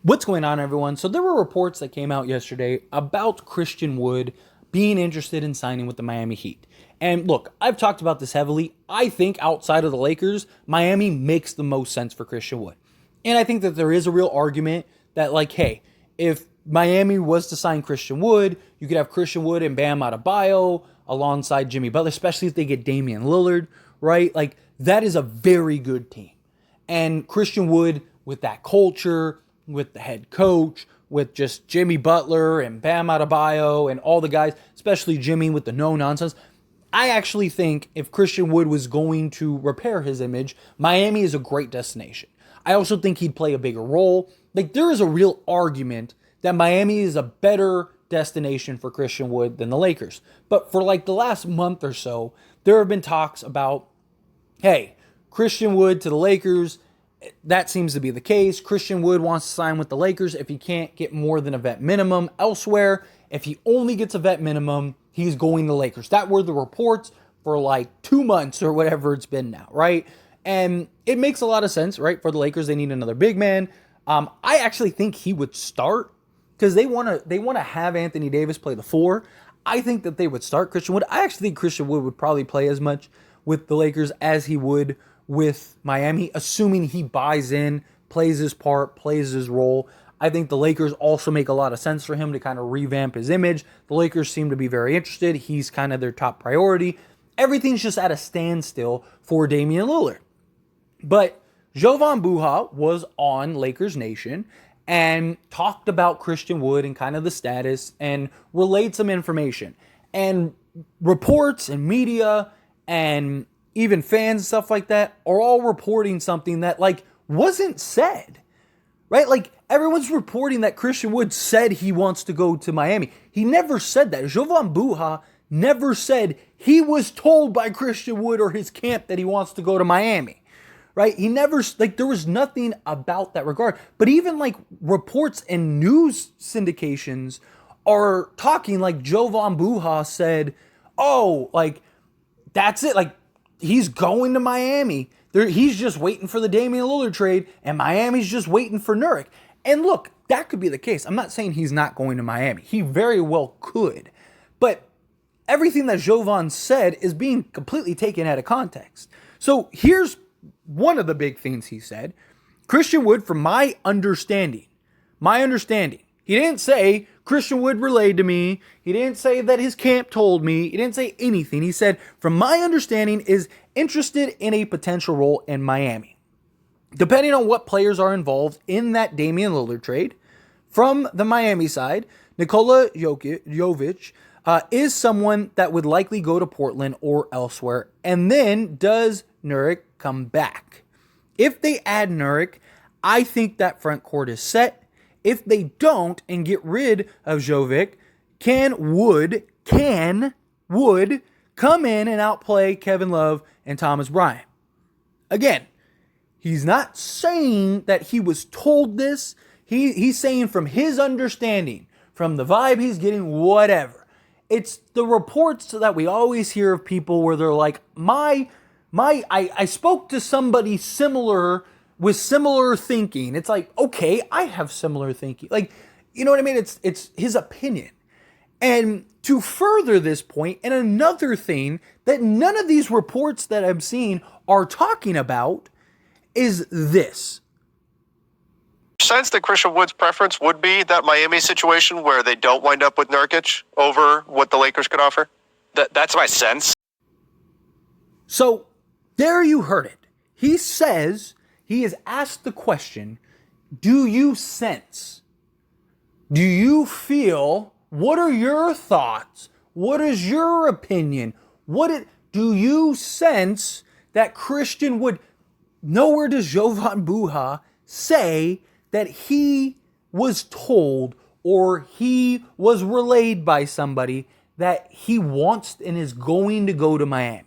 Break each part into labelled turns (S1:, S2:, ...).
S1: What's going on, everyone? So there were reports that came out yesterday about Christian Wood being interested in signing with the Miami Heat. And look, I've talked about this heavily. I think outside of the Lakers, Miami makes the most sense for Christian Wood. And I think that there is a real argument that, like, hey, if Miami was to sign Christian Wood, you could have Christian Wood and Bam Adebayo alongside Jimmy Butler, especially if they get Damian Lillard, right? Like, that is a very good team. And Christian Wood, with that culture, with the head coach, with just Jimmy Butler and Bam Adebayo and all the guys, especially Jimmy with the no-nonsense, I actually think if Christian Wood was going to repair his image, Miami is a great destination. I also think he'd play a bigger role. Like, there is a real argument that Miami is a better destination for Christian Wood than the Lakers. But for like the last month or so, there have been talks about, hey, Christian Wood to the Lakers. That seems to be the case. Christian Wood wants to sign with the Lakers if he can't get more than a vet minimum elsewhere. If he only gets a vet minimum, he's going to Lakers. That were the reports for like 2 months or whatever it's been now, right? And it makes a lot of sense, right? For the Lakers, they need another big man. I actually think he would start because they want to have Anthony Davis play the 4. I think that they would start Christian Wood. I actually think Christian Wood would probably play as much with the Lakers as he would with Miami, assuming he buys in, plays his part, plays his role. I think the Lakers also make a lot of sense for him to kind of revamp his image. The Lakers seem to be very interested. He's kind of their top priority. Everything's just at a standstill for Damian Lillard. But Jovan Buha was on Lakers Nation and talked about Christian Wood and kind of the status and relayed some information. And reports and media and even fans and stuff like that are all reporting something that, like, wasn't said, right? Like, everyone's reporting that Christian Wood said he wants to go to Miami. He never said that. Jovan Buha never said he was told by Christian Wood or his camp that he wants to go to Miami, right? He never, like, there was nothing about that regard. But even, like, reports and news syndications are talking like Jovan Buha said, oh, like, that's it. Like, he's going to Miami. He's just waiting for the Damian Lillard trade, and Miami's just waiting for Nurkic. And look, that could be the case. I'm not saying he's not going to Miami. He very well could. But everything that Jovan said is being completely taken out of context. So here's one of the big things he said. Christian Wood, from my understanding, he didn't say Christian Wood relayed to me. He didn't say that his camp told me. He didn't say anything. He said, from my understanding, is interested in a potential role in Miami. Depending on what players are involved in that Damian Lillard trade, from the Miami side, Nikola Jovic is someone that would likely go to Portland or elsewhere. And then does Nurkic come back? If they add Nurkic, I think that front court is set. If they don't and get rid of Jovic, Wood come in and outplay Kevin Love and Thomas Bryant. Again, he's not saying that he was told this. He's saying from his understanding, from the vibe he's getting, whatever. It's the reports that we always hear of people where they're like, I spoke to somebody similar with similar thinking. It's like, okay, I have similar thinking. Like, you know what I mean? It's his opinion. And to further this point, and another thing that none of these reports that I'm seeing are talking about is this.
S2: Sense that Christian Wood's preference would be that Miami situation where they don't wind up with Nurkic over what the Lakers could offer? That's my sense.
S1: So, there you heard it. He says, he is asked the question, do you sense? Do you feel? What are your thoughts? What is your opinion? Do you sense that Christian Wood? Nowhere does Jovan Buha say that he was told or he was relayed by somebody that he wants and is going to go to Miami.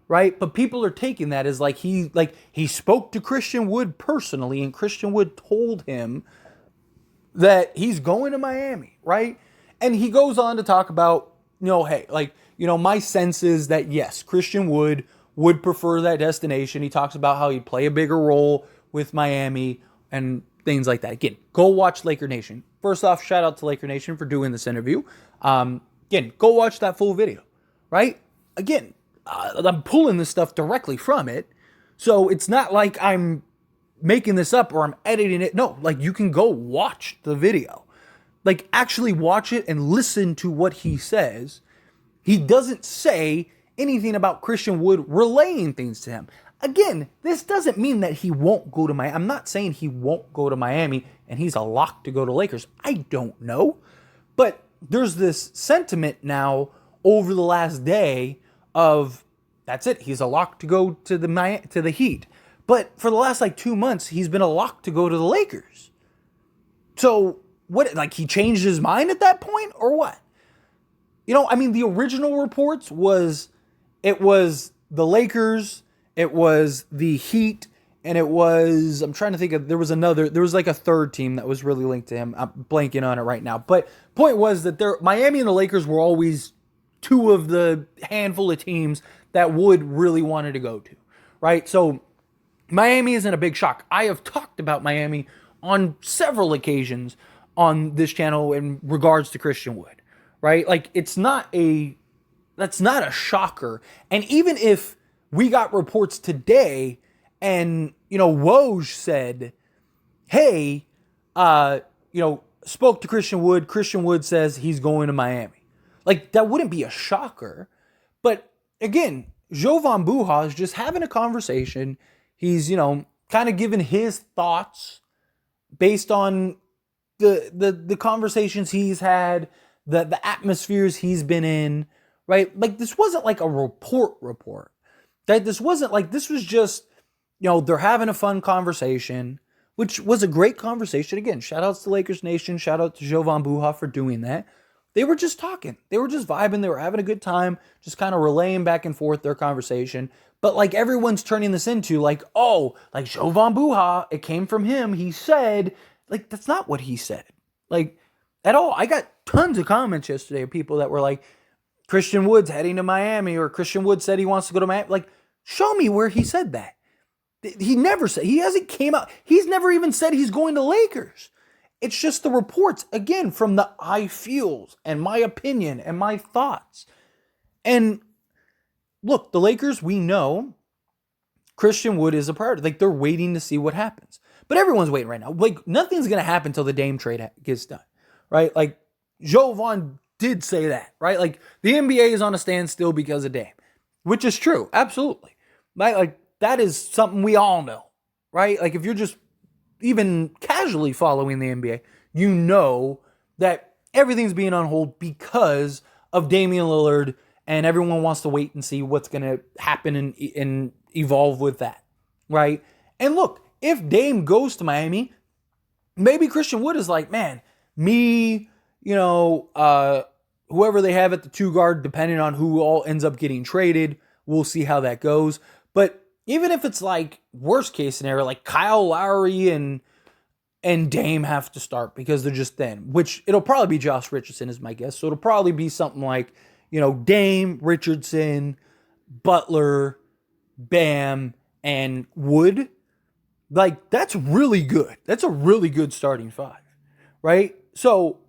S1: Right? But people are taking that as like he spoke to Christian Wood personally and Christian Wood told him that he's going to Miami, right? And he goes on to talk about, hey, my sense is that yes, Christian Wood would prefer that destination. He talks about how he'd play a bigger role with Miami and things like that. Again, go watch Laker Nation. First off, shout out to Laker Nation for doing this interview. Again, go watch that full video, right? Again, I'm pulling this stuff directly from it. So it's not like I'm making this up or I'm editing it. No, like you can go watch the video. Like actually watch it and listen to what he says. He doesn't say anything about Christian Wood relaying things to him. Again, this doesn't mean that he won't go to Miami. I'm not saying he won't go to Miami and he's a lock to go to Lakers. I don't know. But there's this sentiment now over the last day of that's it. He's a lock to go to the Heat. But for the last like 2 months, he's been a lock to go to the Lakers. So what? Like he changed his mind at that point, or what? You know, I mean, the original reports was it was the Lakers, it was the Heat, and it was, I'm trying to think of, there was like a third team that was really linked to him. I'm blanking on it right now. But point was that Miami and the Lakers were always two of the handful of teams that Wood really wanted to go to, right? So Miami isn't a big shock. I have talked about Miami on several occasions on this channel in regards to Christian Wood, right? Like that's not a shocker. And even if we got reports today and, you know, Woj said, hey, spoke to Christian Wood. Christian Wood says he's going to Miami. Like that wouldn't be a shocker. But again, Jovan Buha is just having a conversation. He's, kind of giving his thoughts based on the conversations he's had, the atmospheres he's been in, right? Like this wasn't like a report. That this wasn't like, this was just, they're having a fun conversation, which was a great conversation. Again, shout outs to Lakers Nation. Shout out to Jovan Buha for doing that. They were just talking. They were just vibing. They were having a good time, just kind of relaying back and forth their conversation. But like everyone's turning this into like, oh, like Jovan Buha, it came from him. He said, like, that's not what he said. Like, at all. I got tons of comments yesterday of people that were like, Christian Wood's heading to Miami, or Christian Wood said he wants to go to Miami. Like, show me where he said that. He never said, he hasn't came out. He's never even said he's going to Lakers. It's just the reports, again, from the I feels and my opinion and my thoughts. And look, the Lakers, we know Christian Wood is a priority. Like, they're waiting to see what happens. But everyone's waiting right now. Like, nothing's going to happen until the Dame trade gets done, right? Like, Jovan did say that, right? Like, the NBA is on a standstill because of Dame, which is true. Absolutely. Right? Like, that is something we all know, right? Like, if you're just even casually following the NBA, you know that everything's being on hold because of Damian Lillard, and everyone wants to wait and see what's going to happen and evolve with that, right? And look, if Dame goes to Miami, maybe Christian Wood is like, man, me, whoever they have at the 2 guard, depending on who all ends up getting traded, we'll see how that goes. But even if it's like worst case scenario, like Kyle Lowry and Dame have to start because they're just thin, which it'll probably be Josh Richardson is my guess. So it'll probably be something like, Dame, Richardson, Butler, Bam, and Wood. Like, that's really good. That's a really good starting 5, right? So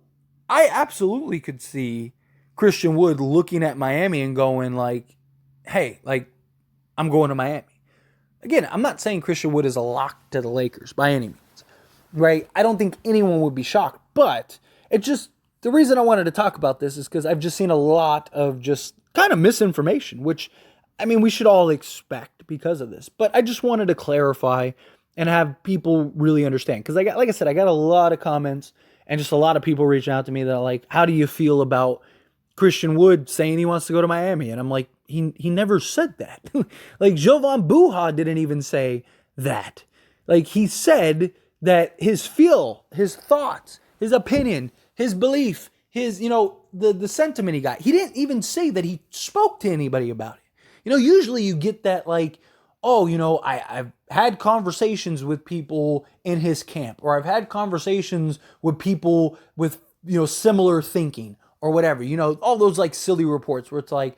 S1: I absolutely could see Christian Wood looking at Miami and going like, hey, like, I'm going to Miami. Again, I'm not saying Christian Wood is a lock to the Lakers by any means, right? I don't think anyone would be shocked, but it just, the reason I wanted to talk about this is because I've just seen a lot of just kind of misinformation, which, I mean, we should all expect because of this, but I just wanted to clarify and have people really understand. Because like I said, I got a lot of comments and just a lot of people reaching out to me that are like, how do you feel about Christian Wood saying he wants to go to Miami? And I'm like, he never said that. Like, Jovan Buha didn't even say that. Like, he said that his thoughts, his opinion, his belief, his, the sentiment he got. He didn't even say that he spoke to anybody about it. Usually you get that like, oh, I've had conversations with people in his camp, or I've had conversations with people with, similar thinking or whatever, all those like silly reports where it's like,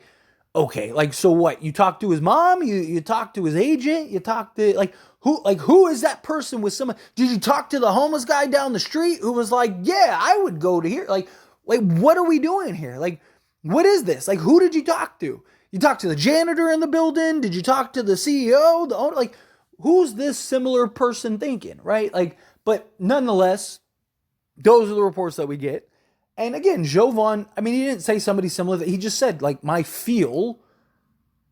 S1: Okay, like, so what? You talked to his mom? You talked to his agent? You talked to, who is that person with someone? Did you talk to the homeless guy down the street who was like, yeah, I would go to here? Like, what are we doing here? Like, what is this? Like, who did you talk to? You talked to the janitor in the building? Did you talk to the CEO, the owner? Like, who's this similar person thinking, right? Like, but nonetheless, those are the reports that we get. And again, Jovan, I mean, he didn't say somebody similar. He just said, like, my feel,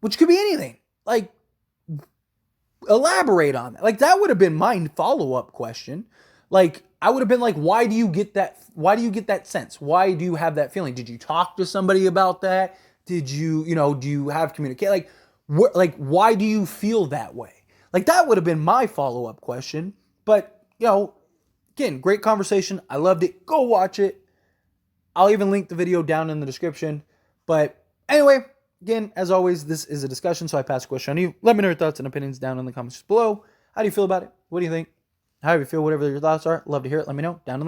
S1: which could be anything. Like, elaborate on that. Like, that would have been my follow-up question. Like, I would have been like, why do you get that? Why do you get that sense? Why do you have that feeling? Did you talk to somebody about that? Did you, do you have communicate? Why do you feel that way? Like, that would have been my follow-up question. But, again, great conversation. I loved it. Go watch it. I'll even link the video down in the description. But anyway, again, as always, this is a discussion, so I pass the question on you. Let me know your thoughts and opinions down in the comments below. How do you feel about it? What do you think? How do you feel? Whatever your thoughts are, love to hear it. Let me know down in the